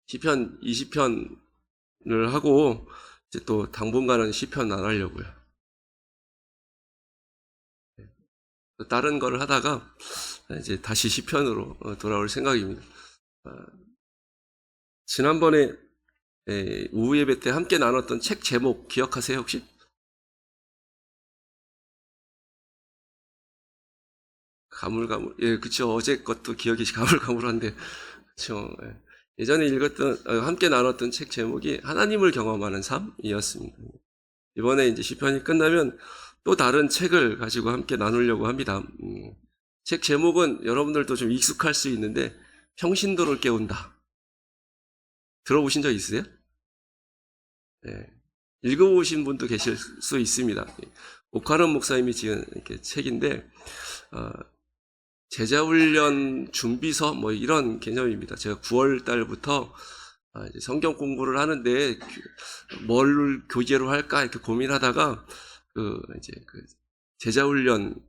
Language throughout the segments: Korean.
시편 20편을 하고 이제 또 당분간은 시편 안 하려고요. 다른 거를 하다가 이제 다시 시편으로 돌아올 생각입니다. 지난번에 오후 예배 때 함께 나눴던 책 제목 기억하세요 혹시? 가물가물. 예, 그쵸. 어제 것도 기억이 가물가물한데, 그쵸. 예. 예전에 읽었던, 함께 나눴던 책 제목이 하나님을 경험하는 삶이었습니다. 이번에 이제 시편이 끝나면 또 다른 책을 가지고 함께 나누려고 합니다. 책 제목은 여러분들도 좀 익숙할 수 있는데, 평신도를 깨운다. 들어보신 적 있으세요? 예. 읽어보신 분도 계실 수 있습니다. 오카른 목사님이 지은 이렇게 책인데, 제자훈련 준비서 뭐 이런 개념입니다. 제가 9월 달부터 성경 공부를 하는데 뭘 교재로 할까 이렇게 고민하다가 이제 제자훈련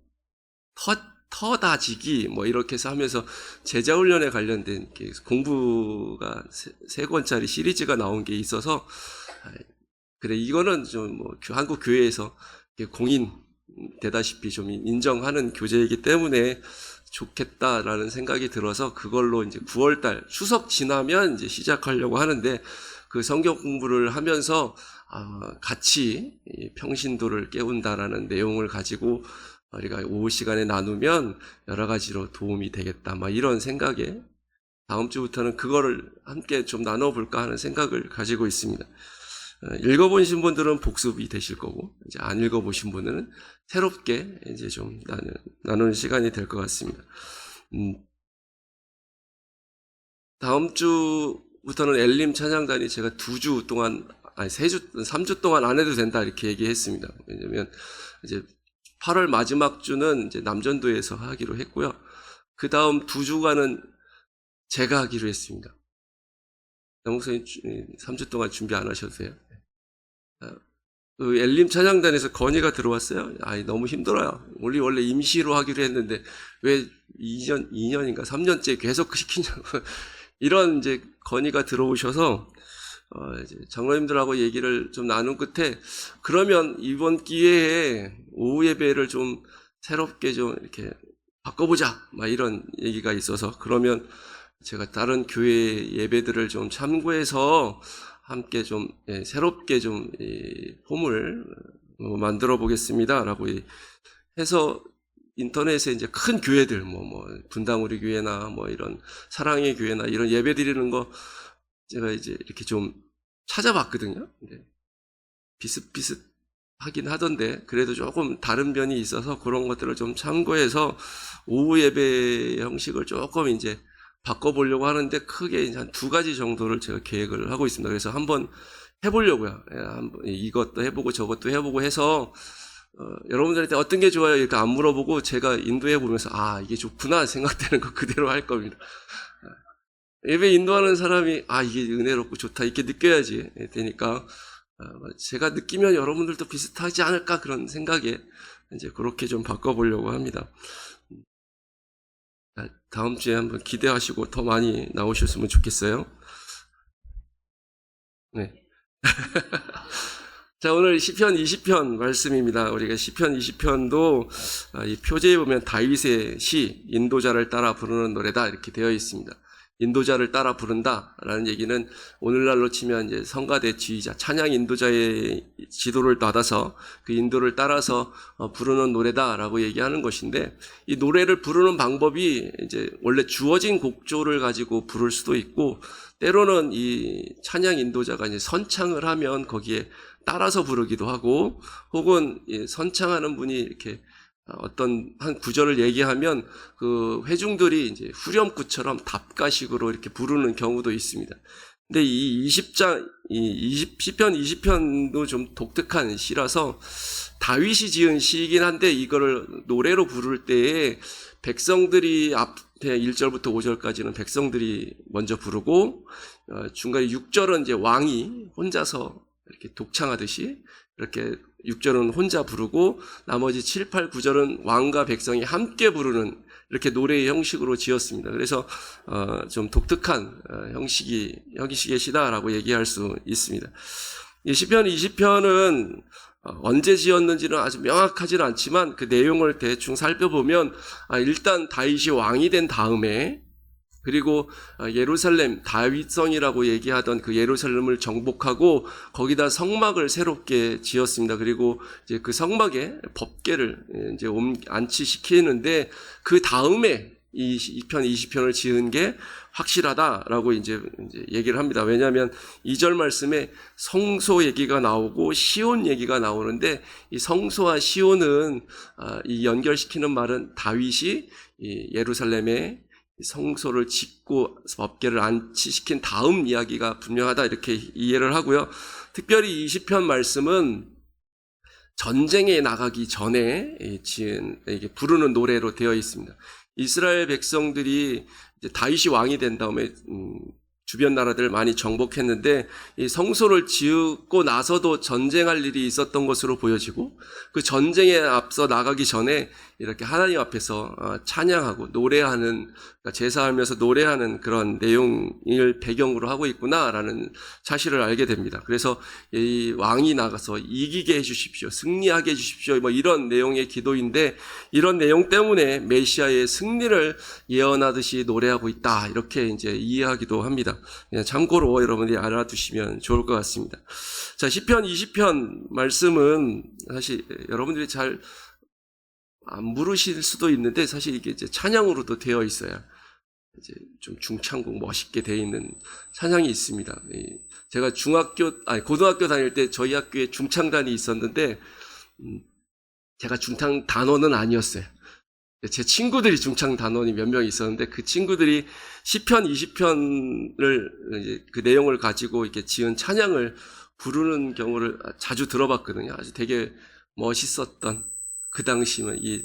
터다지기 뭐 이렇게 해서 하면서 제자훈련에 관련된 공부가 3권짜리 시리즈가 나온 게 있어서 그래 이거는 좀 뭐 한국 교회에서 공인 되다시피 좀 인정하는 교재이기 때문에 좋겠다라는 생각이 들어서 그걸로 이제 9월달 추석 지나면 이제 시작하려고 하는데 그 성경 공부를 하면서 같이 평신도를 깨운다라는 내용을 가지고 우리가 오후 시간에 나누면 여러 가지로 도움이 되겠다. 막 이런 생각에 다음 주부터는 그거를 함께 좀 나눠볼까 하는 생각을 가지고 있습니다. 읽어보신 분들은 복습이 되실 거고, 이제 안 읽어보신 분들은 새롭게 이제 좀 나누는 시간이 될 것 같습니다. 다음 주부터는 엘림 찬양단이 제가 2주 동안, 3주 동안 안 해도 된다 이렇게 얘기했습니다. 왜냐면 이제 8월 마지막 주는 이제 남전도에서 하기로 했고요. 그 다음 2주간은 제가 하기로 했습니다. 목사님 3주 동안 준비 안 하셔도 돼요. 그 엘림 찬양단에서 건의가 들어왔어요. 너무 힘들어요. 우리 원래 임시로 하기로 했는데 왜 2년인가 3년째 계속 시키냐고 이런 이제 건의가 들어오셔서 이제 장로님들하고 얘기를 좀 나눈 끝에 그러면 이번 기회에 오후 예배를 좀 새롭게 좀 이렇게 바꿔보자 막 이런 얘기가 있어서 그러면 제가 다른 교회 예배들을 좀 참고해서 함께 좀 새롭게 좀 폼을 만들어 보겠습니다라고 해서 인터넷에 이제 큰 교회들 뭐 분당 우리 교회나 뭐 이런 사랑의 교회나 이런 예배 드리는 거 제가 이제 이렇게 좀 찾아봤거든요. 비슷비슷하긴 하던데 그래도 조금 다른 면이 있어서 그런 것들을 좀 참고해서 오후 예배 형식을 조금 이제 바꿔보려고 하는데 크게 이제 한 2가지 정도를 제가 계획을 하고 있습니다. 그래서 한번 해보려고요. 이것도 해보고 저것도 해보고 해서 여러분들한테 어떤 게 좋아요 이렇게 안 물어보고 제가 인도해 보면서 이게 좋구나 생각되는 거 그대로 할 겁니다. 예배 인도하는 사람이 이게 은혜롭고 좋다 이렇게 느껴야지 되니까 제가 느끼면 여러분들도 비슷하지 않을까 그런 생각에 이제 그렇게 좀 바꿔보려고 합니다. 다음 주에 한번 기대하시고 더 많이 나오셨으면 좋겠어요. 네. 자, 오늘 시편 20편 말씀입니다. 우리가 시편 20편도 이 표제에 보면 다윗의 시, 인도자를 따라 부르는 노래다 이렇게 되어 있습니다. 인도자를 따라 부른다라는 얘기는 오늘날로 치면 이제 성가대 지휘자, 찬양 인도자의 지도를 받아서 그 인도를 따라서 부르는 노래다라고 얘기하는 것인데 이 노래를 부르는 방법이 이제 원래 주어진 곡조를 가지고 부를 수도 있고 때로는 이 찬양 인도자가 이제 선창을 하면 거기에 따라서 부르기도 하고 혹은 선창하는 분이 이렇게 어떤 한 구절을 얘기하면 그 회중들이 이제 후렴구처럼 답가식으로 이렇게 부르는 경우도 있습니다. 근데 이 시편 20편도 좀 독특한 시라서 다윗이 지은 시이긴 한데 이거를 노래로 부를 때에 백성들이 앞에 1절부터 5절까지는 백성들이 먼저 부르고 중간에 6절은 이제 왕이 혼자서 이렇게 독창하듯이 이렇게 6절은 혼자 부르고 나머지 7, 8, 9절은 왕과 백성이 함께 부르는 이렇게 노래의 형식으로 지었습니다. 그래서 좀 독특한 형식의 시다라고 얘기할 수 있습니다. 이 시편 20편은 언제 지었는지는 아주 명확하지는 않지만 그 내용을 대충 살펴보면 일단 다윗이 왕이 된 다음에, 그리고 예루살렘, 다윗성이라고 얘기하던 그 예루살렘을 정복하고 거기다 성막을 새롭게 지었습니다. 그리고 이제 그 성막에 법궤를 이제 안치시키는데 그 다음에 이 2편, 20편을 지은 게 확실하다라고 이제 얘기를 합니다. 왜냐하면 2절 말씀에 성소 얘기가 나오고 시온 얘기가 나오는데, 이 성소와 시온은 이 연결시키는 말은 다윗이 이 예루살렘에 성소를 짓고 법궤를 안치시킨 다음 이야기가 분명하다, 이렇게 이해를 하고요. 특별히 20편 말씀은 전쟁에 나가기 전에 지은, 이게 부르는 노래로 되어 있습니다. 이스라엘 백성들이 이제 다윗이 왕이 된 다음에 주변 나라들을 많이 정복했는데, 이 성소를 짓고 나서도 전쟁할 일이 있었던 것으로 보여지고, 그 전쟁에 앞서 나가기 전에 이렇게 하나님 앞에서 찬양하고 노래하는, 그러니까 제사하면서 노래하는 그런 내용을 배경으로 하고 있구나라는 사실을 알게 됩니다. 그래서 이 왕이 나가서 이기게 해주십시오, 승리하게 해주십시오, 뭐 이런 내용의 기도인데, 이런 내용 때문에 메시아의 승리를 예언하듯이 노래하고 있다, 이렇게 이제 이해하기도 합니다. 그냥 참고로 여러분들이 알아두시면 좋을 것 같습니다. 자, 시편 20편 말씀은 사실 여러분들이 잘 안 부르실 수도 있는데, 사실 이게 이제 찬양으로도 되어 있어요. 이제 좀 중창곡 멋있게 되어 있는 찬양이 있습니다. 제가 고등학교 다닐 때 저희 학교에 중창단이 있었는데, 제가 중창 단원은 아니었어요. 제 친구들이 중창 단원이 몇 명 있었는데, 그 친구들이 시편 20편을 그 내용을 가지고 이렇게 지은 찬양을 부르는 경우를 자주 들어봤거든요. 아주 되게 멋있었던, 그 당시면 이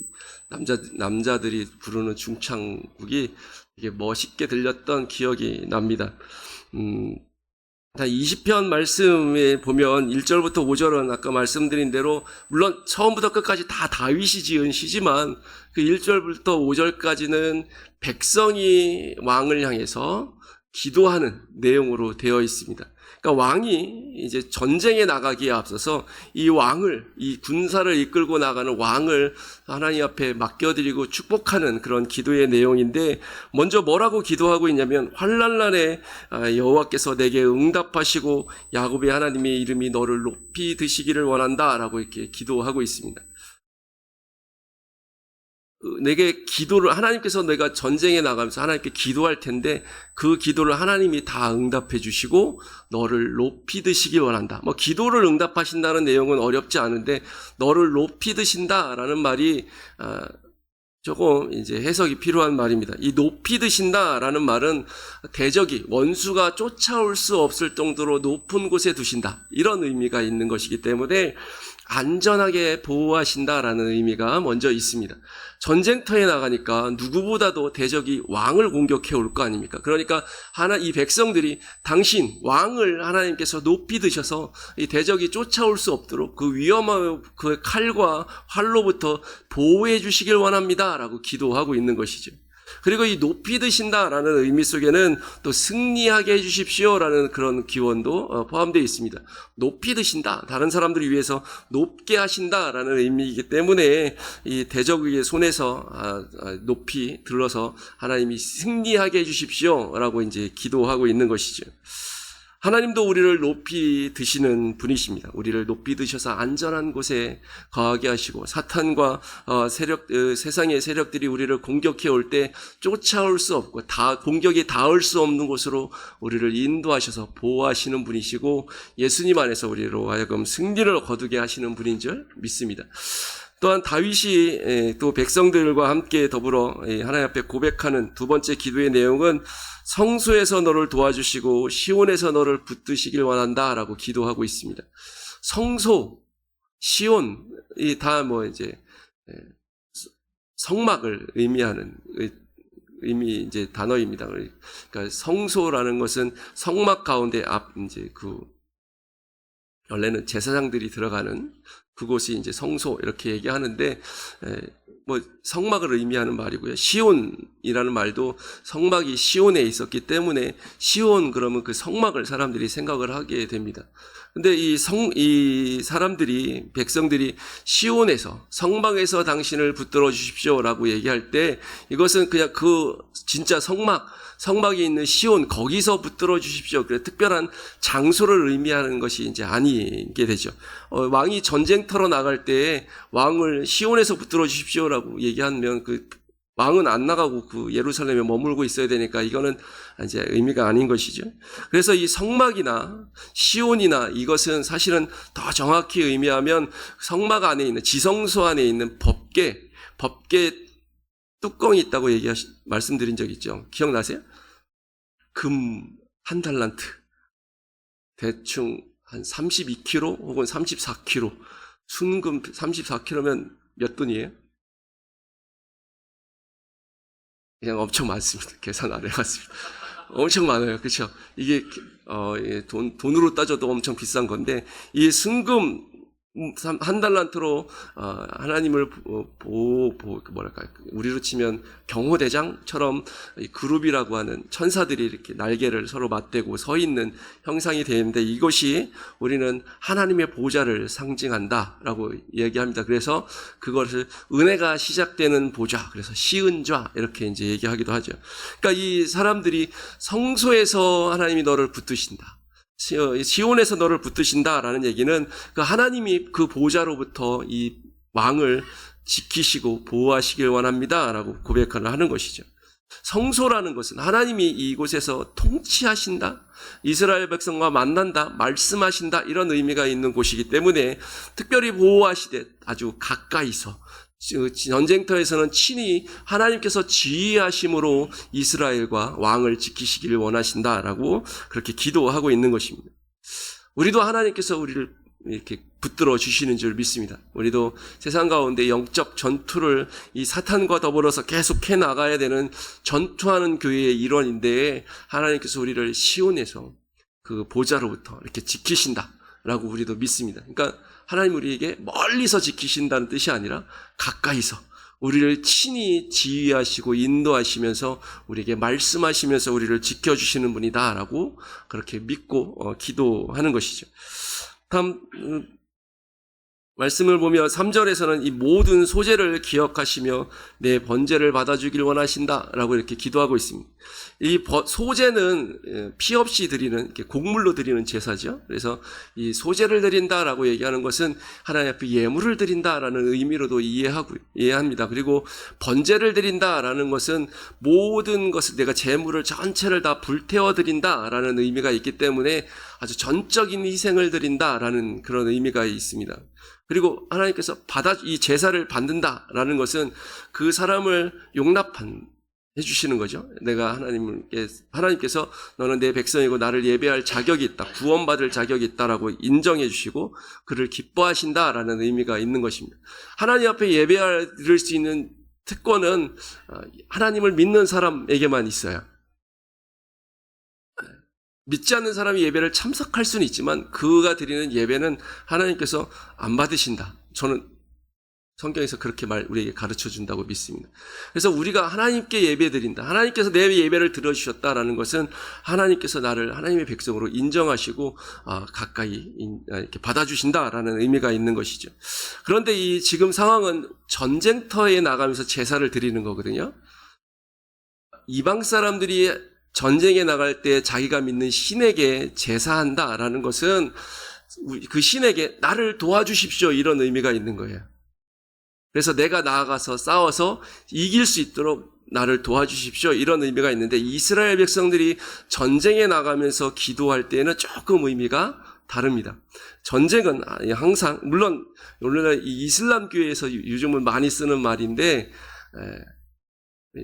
남자들이 부르는 중창곡이 되게 멋있게 들렸던 기억이 납니다. 20편 말씀에 보면 1절부터 5절은 아까 말씀드린 대로 물론 처음부터 끝까지 다 다윗이 지은 시지만, 그 1절부터 5절까지는 백성이 왕을 향해서 기도하는 내용으로 되어 있습니다. 그러니까 왕이 이제 전쟁에 나가기에 앞서서 이 왕을, 이 군사를 이끌고 나가는 왕을 하나님 앞에 맡겨드리고 축복하는 그런 기도의 내용인데, 먼저 뭐라고 기도하고 있냐면, 환난날에 여호와께서 내게 응답하시고 야곱의 하나님의 이름이 너를 높이 드시기를 원한다, 라고 이렇게 기도하고 있습니다. 내게 기도를, 하나님께서 내가 전쟁에 나가면서 하나님께 기도할 텐데 그 기도를 하나님이 다 응답해 주시고 너를 높이 드시길 원한다. 뭐 기도를 응답하신다는 내용은 어렵지 않은데, 너를 높이 드신다라는 말이 조금 이제 해석이 필요한 말입니다. 이 높이 드신다라는 말은 대적이, 원수가 쫓아올 수 없을 정도로 높은 곳에 두신다, 이런 의미가 있는 것이기 때문에 안전하게 보호하신다라는 의미가 먼저 있습니다. 전쟁터에 나가니까 누구보다도 대적이 왕을 공격해 올 거 아닙니까? 그러니까 이 백성들이 당신 왕을 하나님께서 높이 드셔서 이 대적이 쫓아올 수 없도록 그 위험한 그 칼과 활로부터 보호해 주시길 원합니다라고 기도하고 있는 것이죠. 그리고 이 높이 드신다라는 의미 속에는 또 승리하게 해주십시오라는 그런 기원도 포함되어 있습니다. 높이 드신다, 다른 사람들을 위해서 높게 하신다라는 의미이기 때문에 이 대적의 손에서 높이 들러서 하나님이 승리하게 해주십시오라고 이제 기도하고 있는 것이죠. 하나님도 우리를 높이 드시는 분이십니다. 우리를 높이 드셔서 안전한 곳에 거하게 하시고, 사탄과 세상의 세력들이 우리를 공격해 올 때 쫓아올 수 없고 공격이 닿을 수 없는 곳으로 우리를 인도하셔서 보호하시는 분이시고, 예수님 안에서 우리로 하여금 승리를 거두게 하시는 분인 줄 믿습니다. 또한 다윗이 또 백성들과 함께 더불어 하나님 앞에 고백하는 두 번째 기도의 내용은 성소에서 너를 도와주시고 시온에서 너를 붙드시길 원한다라고 기도하고 있습니다. 성소, 시온이 다 뭐 이제 성막을 의미하는 이제 단어입니다. 그러니까 성소라는 것은 성막 가운데 이제 원래는 제사장들이 들어가는 그곳이 이제 성소, 이렇게 얘기하는데, 뭐 성막을 의미하는 말이고요. 시온이라는 말도 성막이 시온에 있었기 때문에 시온 그러면 그 성막을 사람들이 생각을 하게 됩니다. 근데 이 사람들이, 백성들이 시온에서, 성막에서 당신을 붙들어 주십시오라고 얘기할 때 이것은 그냥 그 진짜 성막이 있는 시온, 거기서 붙들어 주십시오. 그래 특별한 장소를 의미하는 것이 이제 아니게 되죠. 왕이 전쟁터로 나갈 때 왕을 시온에서 붙들어 주십시오라고 얘기하면 그 왕은 안 나가고 그 예루살렘에 머물고 있어야 되니까 이거는 이제 의미가 아닌 것이죠. 그래서 이 성막이나 시온이나 이것은 사실은 더 정확히 의미하면 성막 안에 있는, 지성소 안에 있는 법궤 뚜껑이 있다고 말씀드린 적 있죠. 기억나세요? 금 한 달란트, 대충 한 32kg 혹은 34kg, 순금 34kg면 몇 돈이에요? 그냥 엄청 많습니다. 계산 안 해봤습니다. 엄청 많아요. 그렇죠? 이게 돈으로 따져도 엄청 비싼 건데, 이 순금 한 달란트로 하나님을 뭐랄까, 우리로 치면 경호대장처럼 그룹이라고 하는 천사들이 이렇게 날개를 서로 맞대고 서 있는 형상이 되는데, 이것이 우리는 하나님의 보좌를 상징한다라고 얘기합니다. 그래서 그것을 은혜가 시작되는 보좌, 그래서 시은좌 이렇게 이제 얘기하기도 하죠. 그러니까 이 사람들이 성소에서 하나님이 너를 붙드신다, 시온에서 너를 붙드신다라는 얘기는 그 하나님이 그 보좌로부터 이 왕을 지키시고 보호하시길 원합니다라고 고백을 하는 것이죠. 성소라는 것은 하나님이 이곳에서 통치하신다, 이스라엘 백성과 만난다, 말씀하신다, 이런 의미가 있는 곳이기 때문에 특별히 보호하시되 아주 가까이서, 전쟁터에서는 친히 하나님께서 지휘하심으로 이스라엘과 왕을 지키시기를 원하신다라고 그렇게 기도하고 있는 것입니다. 우리도 하나님께서 우리를 이렇게 붙들어 주시는 줄 믿습니다. 우리도 세상 가운데 영적 전투를 이 사탄과 더불어서 계속해 나가야 되는 전투하는 교회의 일원인데, 하나님께서 우리를 시온에서 그 보좌로부터 이렇게 지키신다라고 우리도 믿습니다. 그러니까 하나님 우리에게 멀리서 지키신다는 뜻이 아니라 가까이서 우리를 친히 지휘하시고 인도하시면서 우리에게 말씀하시면서 우리를 지켜주시는 분이다라고 그렇게 믿고 기도하는 것이죠. 다음 말씀을 보면 3절에서는 이 모든 소재를 기억하시며 내 번제를 받아주길 원하신다라고 이렇게 기도하고 있습니다. 이 소제는 피 없이 드리는, 곡물로 드리는 제사죠. 그래서 이 소제를 드린다라고 얘기하는 것은 하나님 앞에 예물을 드린다라는 의미로도 이해합니다. 그리고 번제를 드린다라는 것은 모든 것을, 내가 제물을 전체를 다 불태워 드린다라는 의미가 있기 때문에 아주 전적인 희생을 드린다라는 그런 의미가 있습니다. 그리고 하나님께서 이 제사를 받는다라는 것은 그 사람을 해주시는 거죠. 하나님께서 너는 내 백성이고 나를 예배할 자격이 있다, 구원받을 자격이 있다라고 인정해 주시고 그를 기뻐하신다라는 의미가 있는 것입니다. 하나님 앞에 예배할 수 있는 특권은 하나님을 믿는 사람에게만 있어요. 믿지 않는 사람이 예배를 참석할 수는 있지만 그가 드리는 예배는 하나님께서 안 받으신다. 저는 성경에서 그렇게 우리에게 가르쳐 준다고 믿습니다. 그래서 우리가 하나님께 예배 드린다, 하나님께서 내 예배를 들어주셨다라는 것은 하나님께서 나를 하나님의 백성으로 인정하시고 가까이 이렇게 받아주신다라는 의미가 있는 것이죠. 그런데 이 지금 상황은 전쟁터에 나가면서 제사를 드리는 거거든요. 이방 사람들이 전쟁에 나갈 때 자기가 믿는 신에게 제사한다라는 것은 그 신에게 나를 도와주십시오, 이런 의미가 있는 거예요. 그래서 내가 나아가서 싸워서 이길 수 있도록 나를 도와주십시오, 이런 의미가 있는데, 이스라엘 백성들이 전쟁에 나가면서 기도할 때는 조금 의미가 다릅니다. 전쟁은 항상, 물론 이 이슬람교에서 요즘은 많이 쓰는 말인데,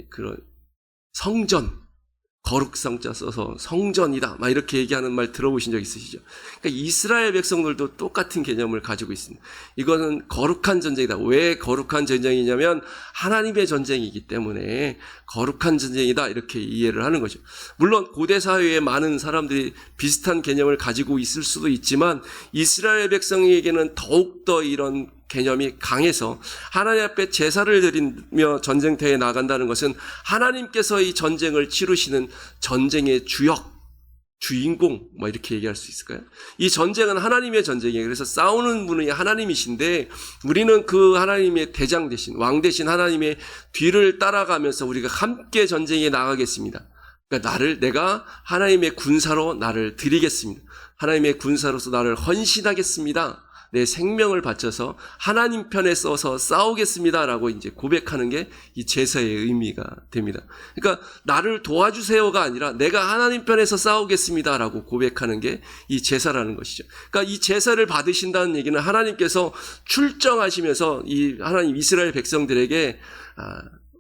그런 성전, 거룩성자 써서 성전이다, 막 이렇게 얘기하는 말 들어보신 적 있으시죠? 그러니까 이스라엘 백성들도 똑같은 개념을 가지고 있습니다. 이거는 거룩한 전쟁이다. 왜 거룩한 전쟁이냐면 하나님의 전쟁이기 때문에 거룩한 전쟁이다, 이렇게 이해를 하는 거죠. 물론 고대 사회에 많은 사람들이 비슷한 개념을 가지고 있을 수도 있지만 이스라엘 백성에게는 더욱더 이런 개념이 강해서 하나님 앞에 제사를 드리며 전쟁터에 나간다는 것은 하나님께서 이 전쟁을 치르시는 전쟁의 주인공, 뭐 이렇게 얘기할 수 있을까요? 이 전쟁은 하나님의 전쟁이에요. 그래서 싸우는 분이 하나님이신데 우리는 그 하나님의 대장 대신, 왕 대신 하나님의 뒤를 따라가면서 우리가 함께 전쟁에 나가겠습니다. 그러니까 내가 하나님의 군사로 나를 드리겠습니다. 하나님의 군사로서 나를 헌신하겠습니다. 내 생명을 바쳐서 하나님 편에 서서 싸우겠습니다라고 이제 고백하는 게 이 제사의 의미가 됩니다. 그러니까 나를 도와주세요가 아니라 내가 하나님 편에서 싸우겠습니다라고 고백하는 게 이 제사라는 것이죠. 그러니까 이 제사를 받으신다는 얘기는 하나님께서 출정하시면서 이 하나님 이스라엘 백성들에게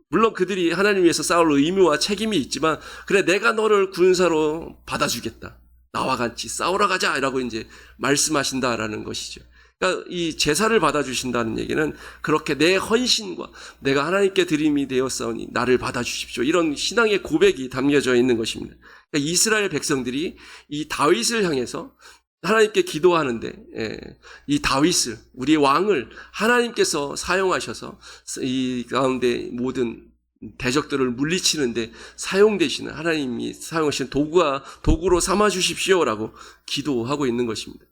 물론 그들이 하나님 위해서 싸울 의무와 책임이 있지만 그래 내가 너를 군사로 받아주겠다. 나와 같이 싸우러 가자라고 이제 말씀하신다라는 것이죠. 그러니까 이 제사를 받아주신다는 얘기는 그렇게 내 헌신과 내가 하나님께 드림이 되었사오니 나를 받아주십시오. 이런 신앙의 고백이 담겨져 있는 것입니다. 그러니까 이스라엘 백성들이 이 다윗을 향해서 하나님께 기도하는데 이 다윗을 우리의 왕을 하나님께서 사용하셔서 이 가운데 모든 대적들을 물리치는데 사용되시는 하나님이 사용하시는 도구로 삼아 주십시오라고 기도하고 있는 것입니다.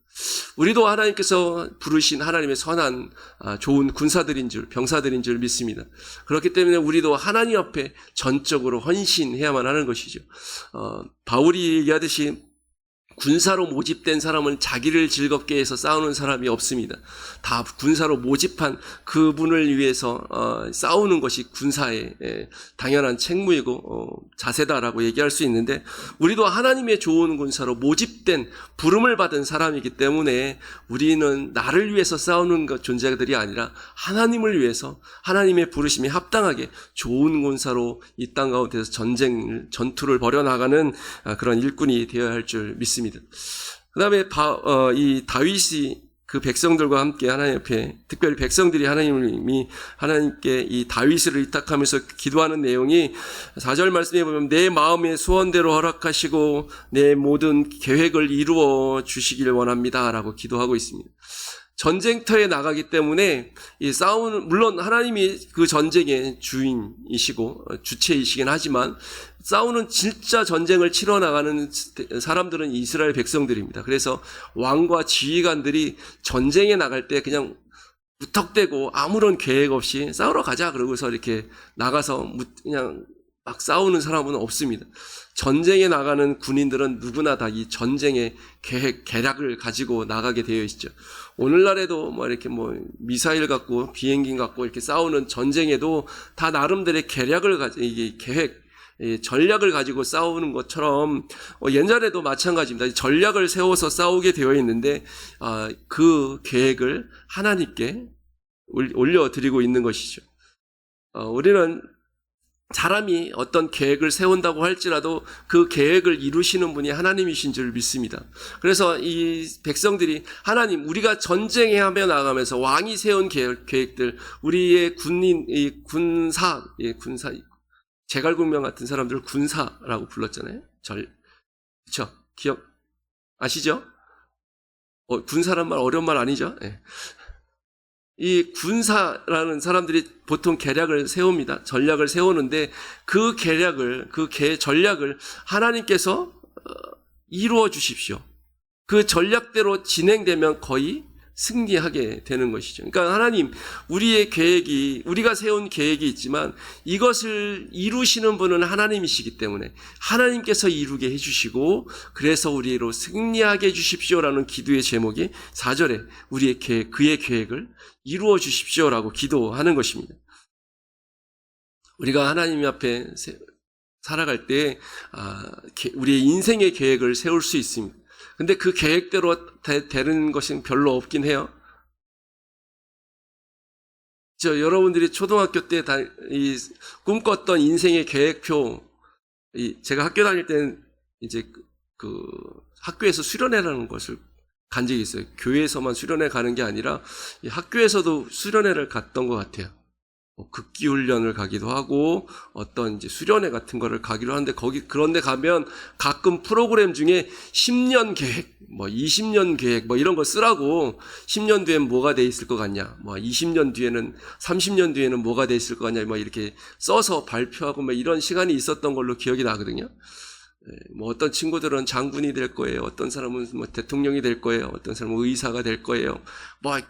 우리도 하나님께서 부르신 하나님의 선한 좋은 군사들인 줄 병사들인 줄 믿습니다. 그렇기 때문에 우리도 하나님 앞에 전적으로 헌신해야만 하는 것이죠. 바울이 얘기하듯이 군사로 모집된 사람은 자기를 즐겁게 해서 싸우는 사람이 없습니다. 다 군사로 모집한 그분을 위해서 싸우는 것이 군사의 당연한 책무이고 자세다라고 얘기할 수 있는데 우리도 하나님의 좋은 군사로 모집된 부름을 받은 사람이기 때문에 우리는 나를 위해서 싸우는 존재들이 아니라 하나님을 위해서 하나님의 부르심에 합당하게 좋은 군사로 이 땅 가운데서 전투를 벌여나가는 그런 일꾼이 되어야 할 줄 믿습니다. 그 다음에 이 다윗이 그 백성들과 함께 하나님 앞에 특별히 백성들이 하나님께 이 다윗을 의탁하면서 기도하는 내용이 4절 말씀에 보면 내 마음의 소원대로 허락하시고 내 모든 계획을 이루어 주시길 원합니다 라고 기도하고 있습니다. 전쟁터에 나가기 때문에 이 싸우는 물론 하나님이 그 전쟁의 주인이시고 주체이시긴 하지만 싸우는 진짜 전쟁을 치러 나가는 사람들은 이스라엘 백성들입니다. 그래서 왕과 지휘관들이 전쟁에 나갈 때 그냥 무턱대고 아무런 계획 없이 싸우러 가자 그러고서 이렇게 나가서 그냥 막 싸우는 사람은 없습니다. 전쟁에 나가는 군인들은 누구나 다 이 전쟁의 계략을 가지고 나가게 되어 있죠. 오늘날에도 이렇게 미사일 갖고 비행기 갖고 이렇게 싸우는 전쟁에도 다 나름대로의 전략을 가지고 싸우는 것처럼 옛날에도 마찬가지입니다. 전략을 세워서 싸우게 되어 있는데 그 계획을 하나님께 올려드리고 있는 것이죠. 우리는 사람이 어떤 계획을 세운다고 할지라도 그 계획을 이루시는 분이 하나님이신 줄 믿습니다. 그래서 이 백성들이 하나님 우리가 전쟁에 하며 나가면서 왕이 세운 계획들 우리의 군사 제갈공명 같은 사람들을 군사라고 불렀잖아요. 그렇죠? 기억 아시죠? 군사란 말 어려운 말 아니죠? 네. 이 군사라는 사람들이 보통 계략을 세웁니다. 전략을 세우는데 그 전략을 하나님께서 이루어 주십시오. 그 전략대로 진행되면 거의 승리하게 되는 것이죠. 그러니까 하나님, 우리가 세운 계획이 있지만 이것을 이루시는 분은 하나님이시기 때문에 하나님께서 이루게 해주시고 그래서 우리로 승리하게 해주십시오라는 기도의 제목이 4절에 그의 계획을 이루어 주십시오라고 기도하는 것입니다. 우리가 하나님 앞에 살아갈 때 우리의 인생의 계획을 세울 수 있습니다. 근데 그 계획대로 되는 것은 별로 없긴 해요. 여러분들이 초등학교 때 꿈꿨던 인생의 계획표, 제가 학교 다닐 때는 이제 그 학교에서 수련회라는 것을 간 적이 있어요. 교회에서만 수련회 가는 게 아니라 학교에서도 수련회를 갔던 것 같아요. 극기 훈련을 가기도 하고 어떤 이제 수련회 같은 거를 가기로 하는데 그런데 가면 가끔 프로그램 중에 10년 계획, 20년 계획 이런 거 쓰라고 10년 뒤엔 뭐가 돼 있을 것 같냐, 20년 뒤에는 30년 뒤에는 뭐가 돼 있을 것 같냐, 이렇게 써서 발표하고 이런 시간이 있었던 걸로 기억이 나거든요. 어떤 친구들은 장군이 될 거예요. 어떤 사람은 대통령이 될 거예요. 어떤 사람은 의사가 될 거예요.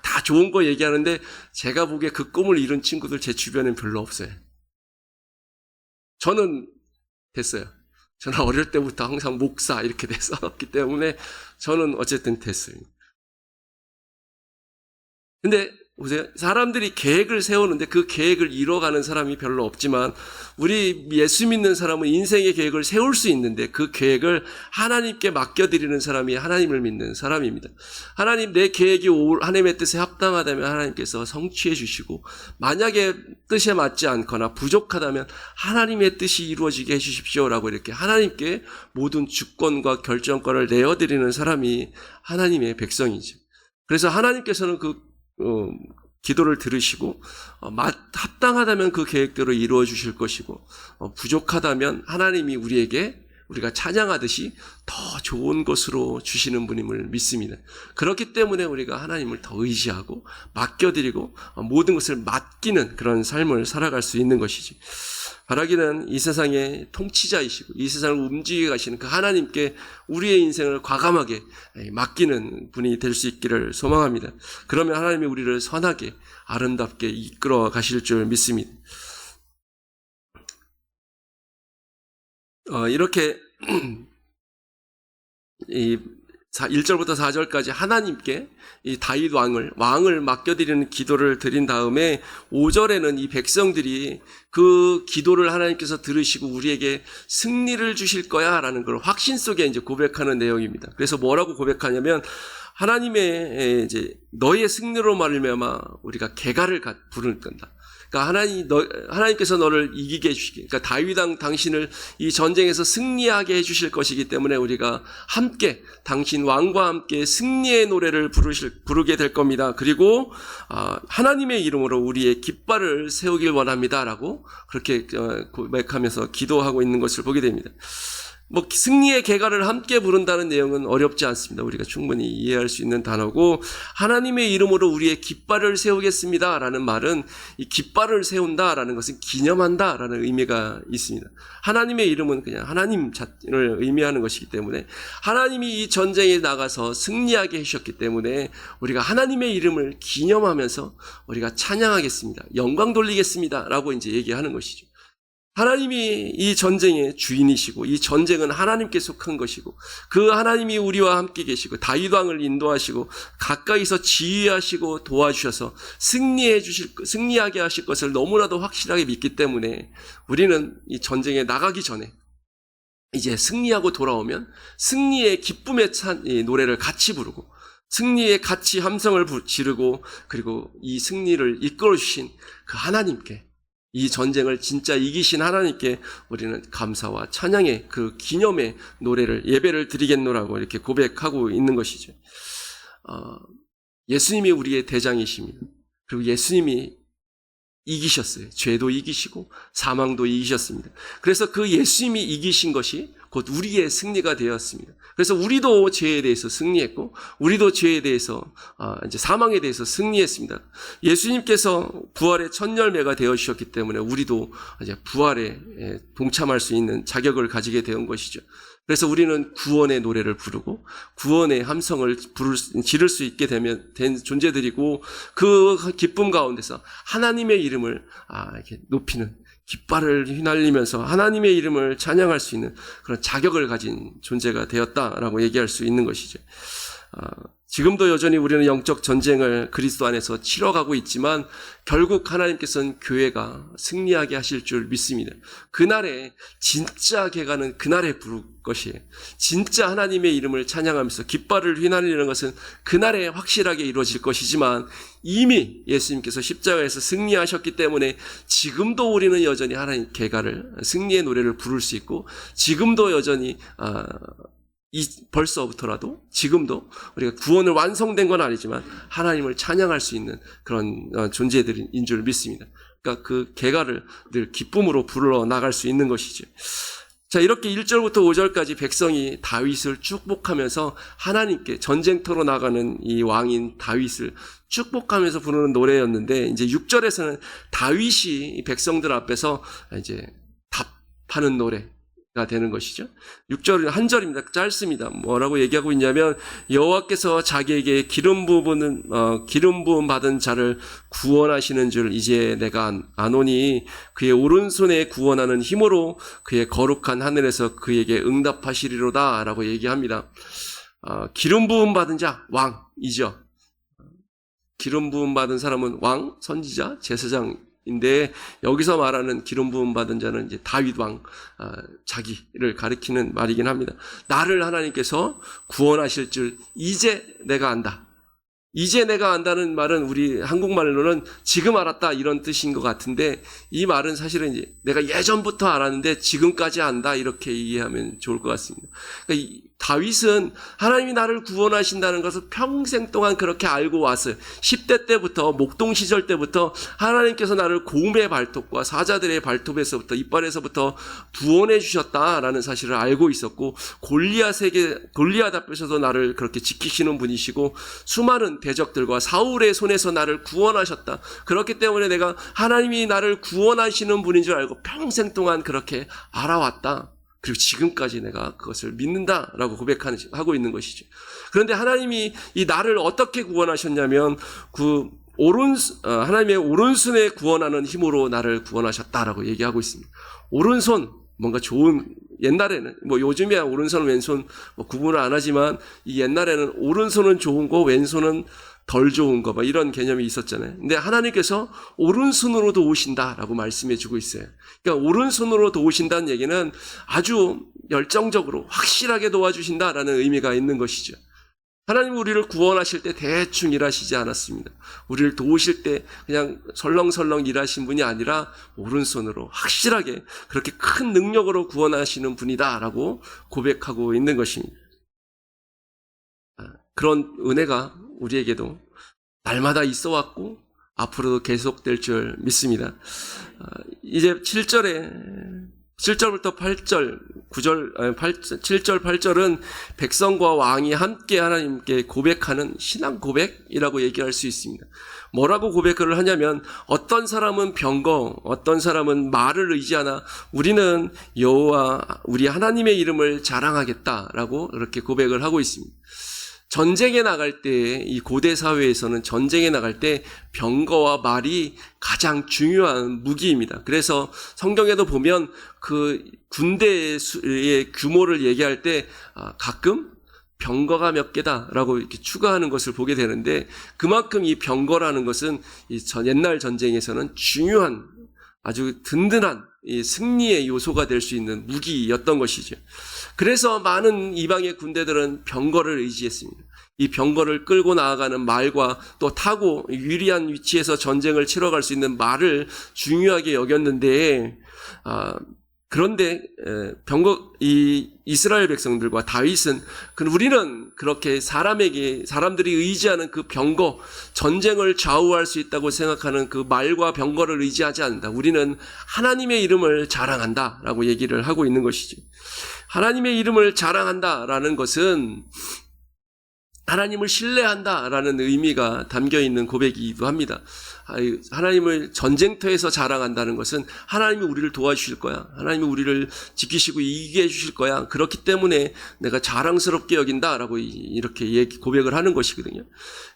다 좋은 거 얘기하는데 제가 보기에 그 꿈을 이룬 친구들 제 주변엔 별로 없어요. 저는 됐어요. 저는 어릴 때부터 항상 목사 이렇게 됐었기 때문에 저는 어쨌든 됐어요. 근데 보세요. 사람들이 계획을 세우는데 그 계획을 이뤄가는 사람이 별로 없지만 우리 예수 믿는 사람은 인생의 계획을 세울 수 있는데 그 계획을 하나님께 맡겨드리는 사람이 하나님을 믿는 사람입니다. 하나님, 내 계획이 하나님의 뜻에 합당하다면 하나님께서 성취해 주시고, 만약에 뜻에 맞지 않거나 부족하다면 하나님의 뜻이 이루어지게 해 주십시오라고 이렇게 하나님께 모든 주권과 결정권을 내어드리는 사람이 하나님의 백성이죠. 그래서 하나님께서는 기도를 들으시고 합당하다면 그 계획대로 이루어 주실 것이고, 부족하다면 하나님이 우리가 찬양하듯이 더 좋은 것으로 주시는 분임을 믿습니다. 그렇기 때문에 우리가 하나님을 더 의지하고 맡겨드리고 모든 것을 맡기는 그런 삶을 살아갈 수 있는 것이지. 바라기는 이 세상의 통치자이시고 이 세상을 움직여 가시는 그 하나님께 우리의 인생을 과감하게 맡기는 분이 될 수 있기를 소망합니다. 그러면 하나님이 우리를 선하게 아름답게 이끌어 가실 줄 믿습니다. 이렇게 1절부터 4절까지 하나님께 이 다윗 왕을 맡겨드리는 기도를 드린 다음에 5절에는 이 백성들이 그 기도를 하나님께서 들으시고 우리에게 승리를 주실 거야 라는 걸 확신 속에 이제 고백하는 내용입니다. 그래서 뭐라고 고백하냐면, 하나님의 이제 너의 승리로 말미암아 우리가 개가를 부를 건다. 그러니까 하나님께서 너를 이기게 해주시기, 그러니까 다윗 왕 당신을 이 전쟁에서 승리하게 해주실 것이기 때문에 우리가 함께 당신 왕과 함께 승리의 노래를 부르게 될 겁니다. 그리고 하나님의 이름으로 우리의 깃발을 세우길 원합니다라고 그렇게 고백하면서 기도하고 있는 것을 보게 됩니다. 승리의 개가를 함께 부른다는 내용은 어렵지 않습니다. 우리가 충분히 이해할 수 있는 단어고, 하나님의 이름으로 우리의 깃발을 세우겠습니다 라는 말은, 이 깃발을 세운다라는 것은 기념한다라는 의미가 있습니다. 하나님의 이름은 그냥 하나님 자신을 의미하는 것이기 때문에 하나님이 이 전쟁에 나가서 승리하게 해주셨기 때문에 우리가 하나님의 이름을 기념하면서 우리가 찬양하겠습니다, 영광 돌리겠습니다 라고 이제 얘기하는 것이죠. 하나님이 이 전쟁의 주인이시고 이 전쟁은 하나님께 속한 것이고, 그 하나님이 우리와 함께 계시고 다윗 왕을 인도하시고 가까이서 지휘하시고 도와주셔서 승리하게 하실 것을 너무나도 확실하게 믿기 때문에 우리는 이 전쟁에 나가기 전에 이제 승리하고 돌아오면 승리의 기쁨에 찬 이 노래를 같이 부르고 승리에 같이 함성을 지르고, 그리고 이 승리를 이끌어 주신 그 하나님께, 이 전쟁을 진짜 이기신 하나님께 우리는 감사와 찬양의 그 기념의 노래를, 예배를 드리겠노라고 이렇게 고백하고 있는 것이죠. 예수님이 우리의 대장이십니다. 그리고 예수님이 이기셨어요. 죄도 이기시고 사망도 이기셨습니다. 그래서 그 예수님이 이기신 것이 곧 우리의 승리가 되었습니다. 그래서 우리도 죄에 대해서 승리했고, 우리도 죄에 대해서 이제 사망에 대해서 승리했습니다. 예수님께서 부활의 첫 열매가 되어 주셨기 때문에 우리도 이제 부활에 동참할 수 있는 자격을 가지게 된 것이죠. 그래서 우리는 구원의 노래를 부르고 구원의 함성을 지를 수 있게 된 존재들이고, 그 기쁨 가운데서 하나님의 이름을 이렇게 높이는, 깃발을 휘날리면서 하나님의 이름을 찬양할 수 있는 그런 자격을 가진 존재가 되었다라고 얘기할 수 있는 것이죠. 지금도 여전히 우리는 영적 전쟁을 그리스도 안에서 치러가고 있지만 결국 하나님께서는 교회가 승리하게 하실 줄 믿습니다. 그날에 진짜 개가는 그날에 부를 것이에요. 진짜 하나님의 이름을 찬양하면서 깃발을 휘날리는 것은 그날에 확실하게 이루어질 것이지만, 이미 예수님께서 십자가에서 승리하셨기 때문에 지금도 우리는 여전히 하나님 개가를, 승리의 노래를 부를 수 있고, 지금도 여전히 벌써부터라도 지금도 우리가 구원을 완성된 건 아니지만 하나님을 찬양할 수 있는 그런 존재들인 줄 믿습니다. 그러니까 그 개가를 늘 기쁨으로 불러 나갈 수 있는 것이죠. 자, 이렇게 1절부터 5절까지 백성이 다윗을 축복하면서 하나님께 전쟁터로 나가는 이 왕인 다윗을 축복하면서 부르는 노래였는데, 이제 6절에서는 다윗이 백성들 앞에서 이제 답하는 노래가 되는 것이죠. 6절은 한 절입니다. 짧습니다. 뭐라고 얘기하고 있냐면, 여호와께서 자기에게 기름 부음 받은 자를 구원하시는 줄 이제 내가 아노니 그의 오른손에 구원하는 힘으로 그의 거룩한 하늘에서 그에게 응답하시리로다 라고 얘기합니다. 기름 부음 받은 자, 왕이죠. 기름 부음 받은 사람은 왕, 선지자, 제사장인데, 여기서 말하는 기름 부음 받은 자는 이제 다윗 왕, 자기를 가리키는 말이긴 합니다. 나를 하나님께서 구원하실 줄 이제 내가 안다. 이제 내가 안다는 말은 우리 한국말로는 지금 알았다 이런 뜻인 것 같은데, 이 말은 사실은 이제 내가 예전부터 알았는데 지금까지 안다 이렇게 이해하면 좋을 것 같습니다. 그러니까 다윗은 하나님이 나를 구원하신다는 것을 평생 동안 그렇게 알고 왔어요. 10대 때부터, 목동 시절 때부터 하나님께서 나를 곰의 발톱과 사자들의 발톱에서부터, 이빨에서부터 구원해 주셨다라는 사실을 알고 있었고, 골리앗 앞에서도 나를 그렇게 지키시는 분이시고, 수많은 대적들과 사울의 손에서 나를 구원하셨다. 그렇기 때문에 내가 하나님이 나를 구원하시는 분인 줄 알고 평생 동안 그렇게 알아왔다. 그리고 지금까지 내가 그것을 믿는다라고 고백하고 있는 것이죠. 그런데 하나님이 이 나를 어떻게 구원하셨냐면, 하나님의 오른손에 구원하는 힘으로 나를 구원하셨다라고 얘기하고 있습니다. 오른손, 뭔가 좋은, 옛날에는, 요즘이야 오른손, 왼손 구분을 안 하지만, 이 옛날에는 오른손은 좋은 거, 왼손은 덜 좋은 거, 이런 개념이 있었잖아요. 근데 하나님께서 오른손으로 도우신다라고 말씀해 주고 있어요. 그러니까 오른손으로 도우신다는 얘기는 아주 열정적으로 확실하게 도와주신다라는 의미가 있는 것이죠. 하나님은 우리를 구원하실 때 대충 일하시지 않았습니다. 우리를 도우실 때 그냥 설렁설렁 일하신 분이 아니라 오른손으로 확실하게 그렇게 큰 능력으로 구원하시는 분이다라고 고백하고 있는 것입니다. 그런 은혜가 우리에게도 날마다 있어 왔고 앞으로도 계속될 줄 믿습니다. 이제 7절부터 8절, 7절, 8절은 백성과 왕이 함께 하나님께 고백하는 신앙 고백이라고 얘기할 수 있습니다. 뭐라고 고백을 하냐면, 어떤 사람은 병거, 어떤 사람은 말을 의지하나 우리는 여호와 우리 하나님의 이름을 자랑하겠다라고 그렇게 고백을 하고 있습니다. 전쟁에 나갈 때, 이 고대 사회에서는 전쟁에 나갈 때 병거와 말이 가장 중요한 무기입니다. 그래서 성경에도 보면 그 군대의 규모를 얘기할 때 가끔 병거가 몇 개다라고 이렇게 추가하는 것을 보게 되는데, 그만큼 이 병거라는 것은 이 옛날 전쟁에서는 중요한 아주 든든한 이 승리의 요소가 될 수 있는 무기였던 것이죠. 그래서 많은 이방의 군대들은 병거를 의지했습니다. 이 병거를 끌고 나아가는 말과 또 타고 유리한 위치에서 전쟁을 치러갈 수 있는 말을 중요하게 여겼는데, 그런데 이 이스라엘 백성들과 다윗은 우리는 그렇게 사람들이 의지하는 그 병거, 전쟁을 좌우할 수 있다고 생각하는 그 말과 병거를 의지하지 않는다. 우리는 하나님의 이름을 자랑한다라고 얘기를 하고 있는 것이죠. 하나님의 이름을 자랑한다라는 것은 하나님을 신뢰한다라는 의미가 담겨있는 고백이기도 합니다. 하나님을 전쟁터에서 자랑한다는 것은 하나님이 우리를 도와주실 거야, 하나님이 우리를 지키시고 이기게 해주실 거야, 그렇기 때문에 내가 자랑스럽게 여긴다라고 이렇게 고백을 하는 것이거든요.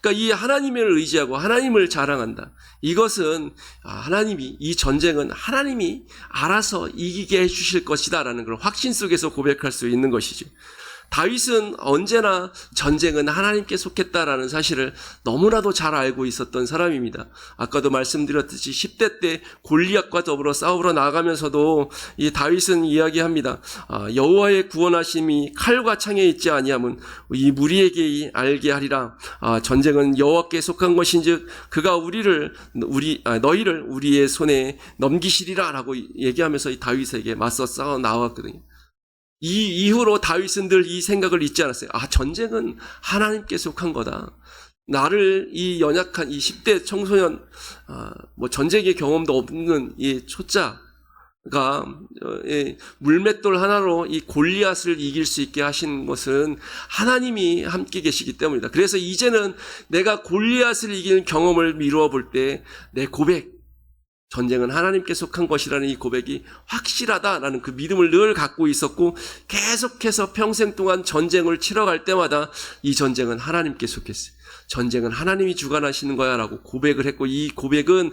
그러니까 이 하나님을 의지하고 하나님을 자랑한다, 이것은 하나님이, 이 전쟁은 하나님이 알아서 이기게 해주실 것이다라는 그런 확신 속에서 고백할 수 있는 것이죠. 다윗은 언제나 전쟁은 하나님께 속했다라는 사실을 너무나도 잘 알고 있었던 사람입니다. 아까도 말씀드렸듯이 10대 때 골리앗과 더불어 싸우러 나가면서도 이 다윗은 이야기합니다. 여호와의 구원하심이 칼과 창에 있지 아니함은 이 무리에게 알게 하리라. 전쟁은 여호와께 속한 것인즉 그가 너희를 우리의 손에 넘기시리라 라고 얘기하면서 이 다윗에게 맞서 싸워 나왔거든요. 이 이후로 다윗은 늘 이 생각을 잊지 않았어요. 전쟁은 하나님께 속한 거다. 나를 이 연약한 이 10대 청소년, 뭐 전쟁의 경험도 없는 이 초짜가 물맷돌 하나로 이 골리앗을 이길 수 있게 하신 것은 하나님이 함께 계시기 때문이다. 그래서 이제는 내가 골리앗을 이기는 경험을 미루어 볼 때 내 고백, 전쟁은 하나님께 속한 것이라는 이 고백이 확실하다라는 그 믿음을 늘 갖고 있었고, 계속해서 평생 동안 전쟁을 치러갈 때마다 이 전쟁은 하나님께 속했어요. 전쟁은 하나님이 주관하시는 거야 라고 고백을 했고, 이 고백은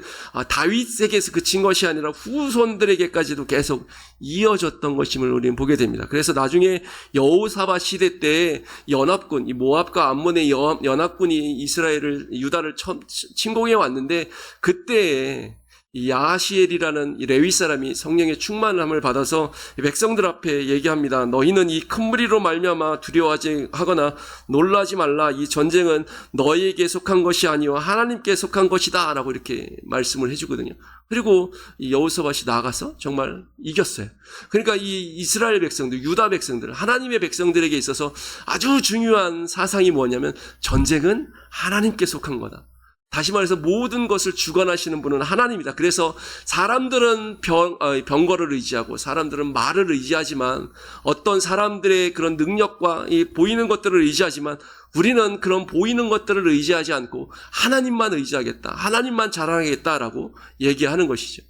다윗에게서 그친 것이 아니라 후손들에게까지도 계속 이어졌던 것임을 우리는 보게 됩니다. 그래서 나중에 여호사밧 시대 때 연합군, 이 모압과 암몬의 연합군이 유다를 처음 침공해 왔는데, 그때 이 야하시엘이라는 이 레위 사람이 성령의 충만함을 받아서 백성들 앞에 얘기합니다. 너희는 이 큰 무리로 말미암아 두려워하지 하거나 놀라지 말라. 이 전쟁은 너희에게 속한 것이 아니요 하나님께 속한 것이다 라고 이렇게 말씀을 해주거든요. 그리고 이 여호사밧이 나가서 정말 이겼어요. 그러니까 이 이스라엘 백성들, 유다 백성들, 하나님의 백성들에게 있어서 아주 중요한 사상이 뭐냐면 전쟁은 하나님께 속한 거다. 다시 말해서 모든 것을 주관하시는 분은 하나님이다. 그래서 사람들은 병거를 의지하고 사람들은 말을 의지하지만, 어떤 사람들의 그런 능력과 이 보이는 것들을 의지하지만, 우리는 그런 보이는 것들을 의지하지 않고 하나님만 의지하겠다, 하나님만 자랑하겠다라고 얘기하는 것이죠.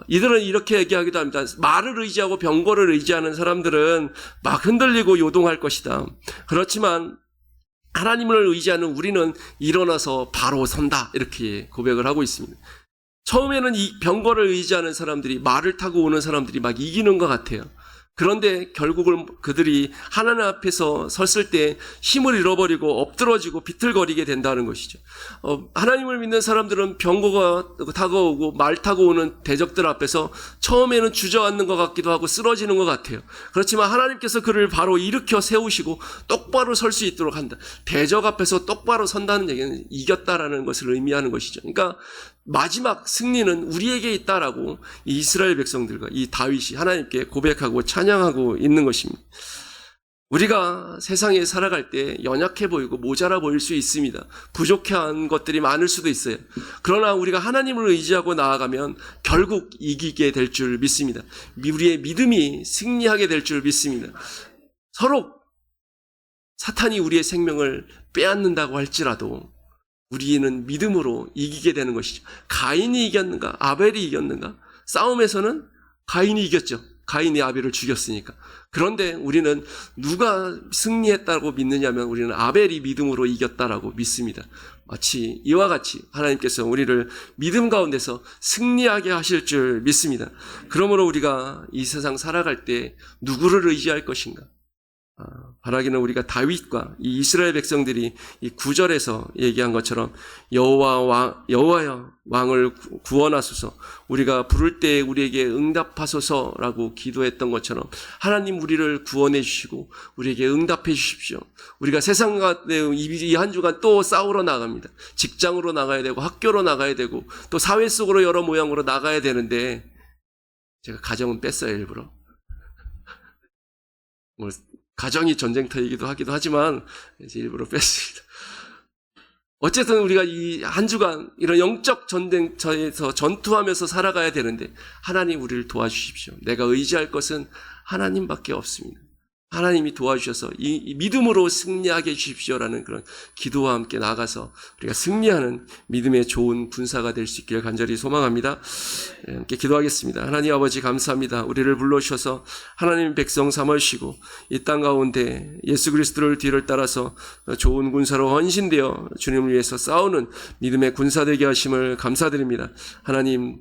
이들은 이렇게 얘기하기도 합니다. 말을 의지하고 병거를 의지하는 사람들은 막 흔들리고 요동할 것이다. 그렇지만 하나님을 의지하는 우리는 일어나서 바로 선다, 이렇게 고백을 하고 있습니다. 처음에는 이 병거를 의지하는 사람들이, 말을 타고 오는 사람들이 막 이기는 것 같아요. 그런데 결국은 그들이 하나님 앞에서 섰을 때 힘을 잃어버리고 엎드러지고 비틀거리게 된다는 것이죠. 하나님을 믿는 사람들은 병거가 타고 오고 말 타고 오는 대적들 앞에서 처음에는 주저앉는 것 같기도 하고 쓰러지는 것 같아요. 그렇지만 하나님께서 그를 바로 일으켜 세우시고 똑바로 설 수 있도록 한다. 대적 앞에서 똑바로 선다는 얘기는 이겼다라는 것을 의미하는 것이죠. 그러니까 마지막 승리는 우리에게 있다라고 이 이스라엘 백성들과 이 다윗이 하나님께 고백하고 찬양하고 있는 것입니다. 우리가 세상에 살아갈 때 연약해 보이고 모자라 보일 수 있습니다. 부족한 것들이 많을 수도 있어요. 그러나 우리가 하나님을 의지하고 나아가면 결국 이기게 될 줄 믿습니다. 우리의 믿음이 승리하게 될 줄 믿습니다. 서로 사탄이 우리의 생명을 빼앗는다고 할지라도 우리는 믿음으로 이기게 되는 것이죠. 가인이 이겼는가? 아벨이 이겼는가? 싸움에서는 가인이 이겼죠. 가인이 아벨을 죽였으니까. 그런데 우리는 누가 승리했다고 믿느냐면 우리는 아벨이 믿음으로 이겼다라고 믿습니다. 마치 이와 같이 하나님께서 우리를 믿음 가운데서 승리하게 하실 줄 믿습니다. 그러므로 우리가 이 세상 살아갈 때 누구를 의지할 것인가? 바라기는 우리가 다윗과 이 이스라엘 백성들이 이 9절에서 얘기한 것처럼 여호와여 왕을 구원하소서, 우리가 부를 때 우리에게 응답하소서라고 기도했던 것처럼 하나님 우리를 구원해 주시고 우리에게 응답해 주십시오. 우리가 세상 가운데 이 한 주간 또 싸우러 나갑니다. 직장으로 나가야 되고 학교로 나가야 되고 또 사회 속으로 여러 모양으로 나가야 되는데, 제가 가정은 뺐어요, 일부러. 가정이 전쟁터이기도 하기도 하지만 이제 일부러 뺐습니다. 어쨌든 우리가 이 한 주간 이런 영적 전쟁터에서 전투하면서 살아가야 되는데 하나님 우리를 도와주십시오. 내가 의지할 것은 하나님밖에 없습니다. 하나님이 도와주셔서 이 믿음으로 승리하게 해주십시오라는 그런 기도와 함께 나가서 우리가 승리하는 믿음의 좋은 군사가 될 수 있기를 간절히 소망합니다. 함께 기도하겠습니다. 하나님 아버지 감사합니다. 우리를 불러주셔서 하나님 백성 삼으시고 이 땅 가운데 예수 그리스도를 뒤를 따라서 좋은 군사로 헌신되어 주님을 위해서 싸우는 믿음의 군사 되게 하심을 감사드립니다. 하나님